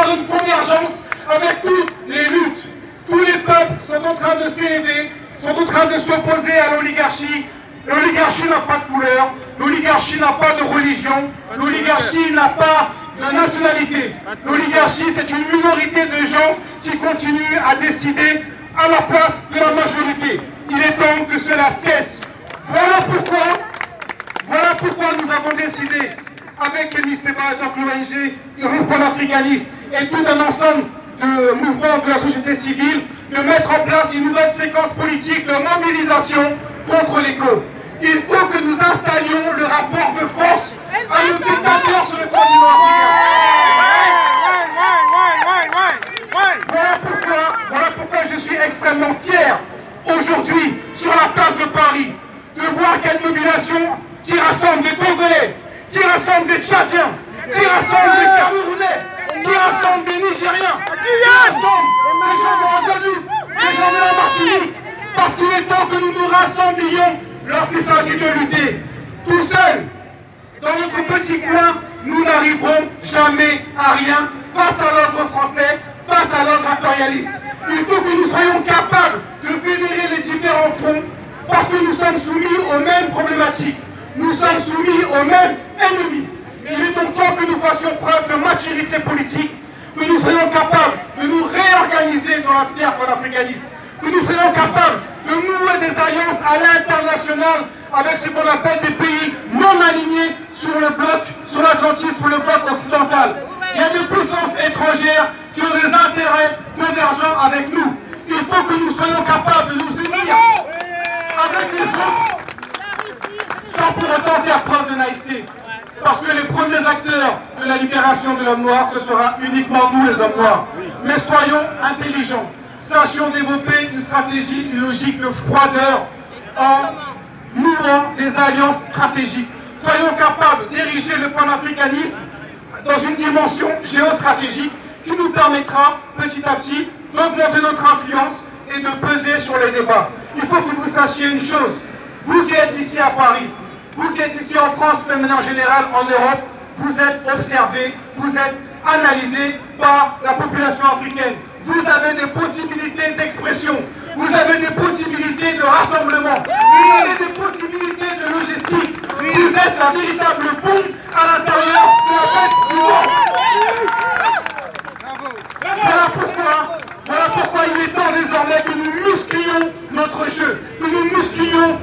vers une convergence avec toutes les luttes. Tous les peuples sont en train de s'élever, sont en train de s'opposer à l'oligarchie. L'oligarchie n'a pas de couleur, l'oligarchie n'a pas de religion, l'oligarchie n'a pas de nationalité. L'oligarchie, c'est une minorité de gens qui continuent à décider à la place de la majorité. Il est temps que cela cesse. Voilà pourquoi nous avons décidé, avec Kémy Séba, donc l'ONG, le panafricaniste et tout un ensemble de mouvements de la société civile, de mettre en place une nouvelle séquence politique de mobilisation contre l'éco. Il faut que nous installions le rapport de force à nos dictateurs sur le continent africain. Voilà pourquoi je suis extrêmement fier aujourd'hui sur la place de Paris de voir qu'il y a une mobilisation qui rassemble des Togolais, qui rassemble des Tchadiens, qui rassemble des Camerounais, qui rassemble des Nigériens, qui rassemble des gens de la Guadeloupe, des gens de la Martinique, parce qu'il est temps que nous nous rassemblions lorsqu'il s'agit de lutter. Tout seul, dans notre petit coin, nous n'arriverons jamais à rien face à l'ordre français, face à l'ordre impérialiste. Il faut que nous soyons capables de fédérer les différents fronts, parce que nous sommes soumis aux mêmes problématiques, nous sommes soumis aux mêmes ennemis. Il est donc temps que nous fassions preuve de maturité politique, que nous soyons capables de nous réorganiser dans la sphère panafricaniste, que nous soyons capables de nouer des alliances à l'international avec ce qu'on appelle des pays non alignés sur le bloc, sur l'Atlantisme, sur le bloc occidental. Il y a des puissances étrangères qui ont des intérêts convergents avec nous. Il faut que nous soyons capables de nous unir avec les autres, sans pour autant faire preuve de naïveté. Parce que les premiers acteurs de la libération de l'homme noir, ce sera uniquement nous les hommes noirs. Mais soyons intelligents. Sachions développer une stratégie, une logique de froideur en nouant des alliances stratégiques. Soyons capables d'ériger le panafricanisme dans une dimension géostratégique qui nous permettra petit à petit d'augmenter notre influence et de peser sur les débats. Il faut que vous sachiez une chose, vous qui êtes ici à Paris, vous qui êtes ici en France, mais en général en Europe, vous êtes observés, vous êtes analysés par la population africaine. Vous avez des possibilités d'expression, vous avez des possibilités de rassemblement, vous avez des possibilités de logistique. Vous êtes la véritable bombe à l'intérieur de la tête du monde. Voilà pourquoi il est temps désormais que nous musclions notre jeu, que nous musclions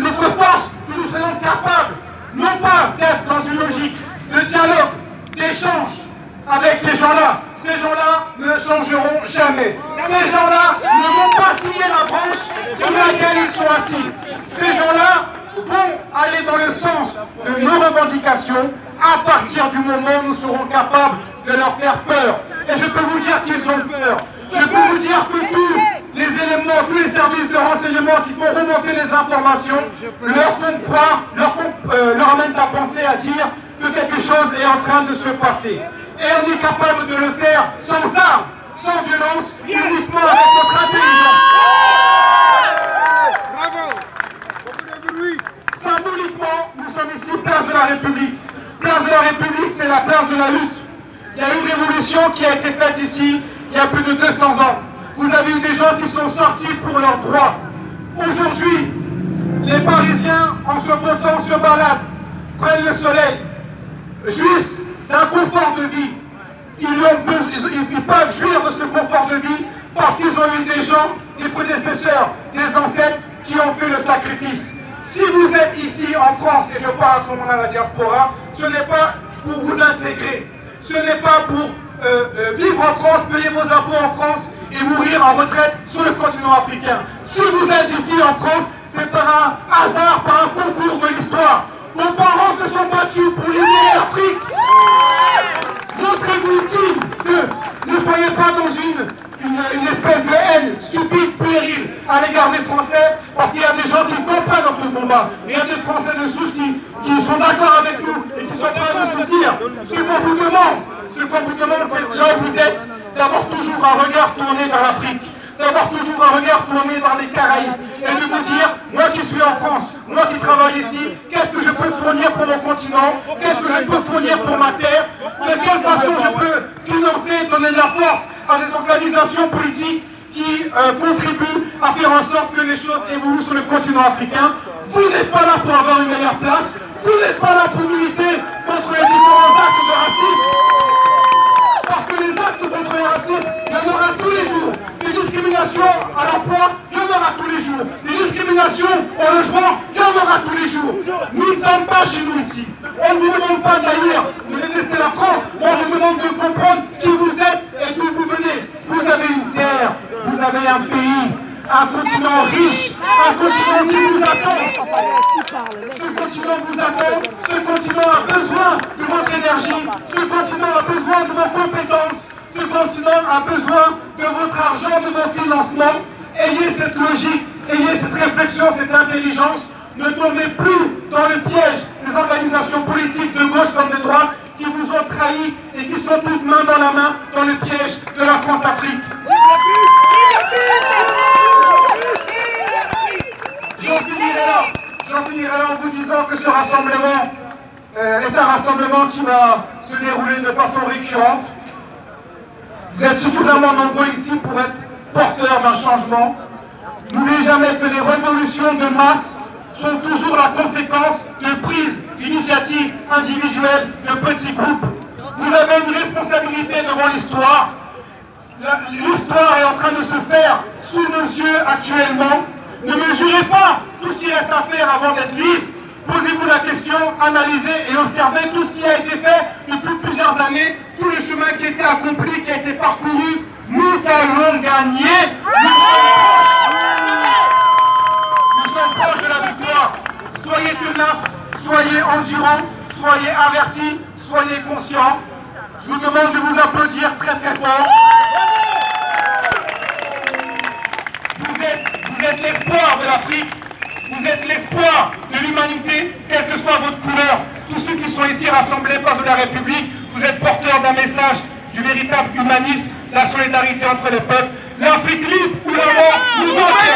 notre force, que nous soyons capables, non pas d'être dans une logique de dialogue, d'échange avec ces gens-là. Ces gens-là ne changeront jamais. Ces gens-là ne vont pas signer la branche sur laquelle ils sont assis. Ces gens-là vont aller dans le sens de nos revendications à partir du moment où nous serons capables de leur faire peur. Et je peux vous dire qu'ils ont peur. Je peux vous dire que tous les éléments, tous les services de renseignement qui font remonter les informations leur font croire, leur amènent à penser, à dire que quelque chose est en train de se passer. Et on est capable de le faire sans armes, sans violence, uniquement avec notre intelligence. Symboliquement, nous sommes ici, place de la République. Place de la République, c'est la place de la lutte. Il y a une révolution qui a été faite ici, il y a plus de 200 ans. Vous avez eu des gens qui sont sortis pour leurs droits. Aujourd'hui, les Parisiens, en se bottant, se baladent, prennent le soleil, jouissent d'un confort de vie. Ils peuvent jouir de ce confort de vie parce qu'ils ont eu des gens, des prédécesseurs, des ancêtres qui ont fait le sacrifice. Si vous êtes ici en France, et je parle à ce moment-là de la diaspora, ce n'est pas pour vous intégrer, ce n'est pas pour vivre en France, payer vos impôts en France et mourir en retraite sur le continent africain. Si vous êtes ici en France, c'est par un hasard, par un concours de l'histoire. Vos parents se sont battus pour libérer l'Afrique. Montrez-vous digne ne soyez pas dans une espèce de haine stupide, puérile à l'égard des Français, parce qu'il y a des gens qui comprennent notre combat. Il y a des Français de souche qui sont d'accord avec nous et qui sont prêts à nous soutenir. Ce qu'on vous demande, c'est là où vous êtes, d'avoir toujours un regard tourné vers l'Afrique, d'avoir toujours un regard tourné vers les Caraïbes, et de vous dire, moi qui suis en France, moi qui travaille ici, qu'est-ce que je peux fournir pour mon continent, qu'est-ce que je peux fournir pour ma terre, de quelle façon je peux financer jamais donner de la force à des organisations politiques qui contribuent à faire en sorte que les choses évoluent sur le continent africain. Vous n'êtes pas là pour avoir une meilleure place. Vous n'êtes pas là pour militer contre les différents actes de racisme. Parce que les actes contre le racisme, il y en aura tous les jours. Des discriminations à l'emploi, il y en aura tous les jours. Des discriminations au logement, il y en aura tous les jours. Nous ne sommes pas chez nous ici. On ne vous demande pas d'ailleurs de détester la France. On vous demande de comprendre qui vous êtes et d'où vous venez. Vous avez une terre, vous avez un pays, un continent riche, un continent qui vous attend. Ce continent vous attend, ce continent a besoin de votre énergie, ce continent a besoin de vos compétences, ce continent a besoin de votre argent, de vos financements. Ayez cette logique, ayez cette réflexion, cette intelligence. Ne tombez plus dans le piège des organisations politiques de gauche comme de droite qui vous ont trahis et qui sont toutes main dans la main dans le piège de la France-Afrique. J'en finirai là en vous disant que ce rassemblement est un rassemblement qui va se dérouler de façon récurrente. Vous êtes suffisamment nombreux ici pour être porteurs d'un changement. N'oubliez jamais que les révolutions de masse sont toujours la conséquence de prises d'initiatives individuelles de petits groupes. Vous avez une responsabilité devant l'histoire. L'histoire est en train de se faire sous nos yeux actuellement. Ne mesurez pas tout ce qui reste à faire avant d'être libre. Posez-vous la question, analysez et observez tout ce qui a été fait depuis plusieurs années, tout le chemin qui a été accompli, qui a été parcouru. Nous allons gagner. Nous sommes proches de la victoire. Soyez tenaces, soyez endurants, soyez avertis, soyez conscients. Je vous demande de vous applaudir très très fort. Vous êtes l'espoir de l'Afrique, vous êtes l'espoir de l'humanité, quelle que soit votre couleur. Tous ceux qui sont ici rassemblés place de la République, vous êtes porteurs d'un message du véritable humanisme, de la solidarité entre les peuples. L'Afrique libre ou la mort nous intéresse.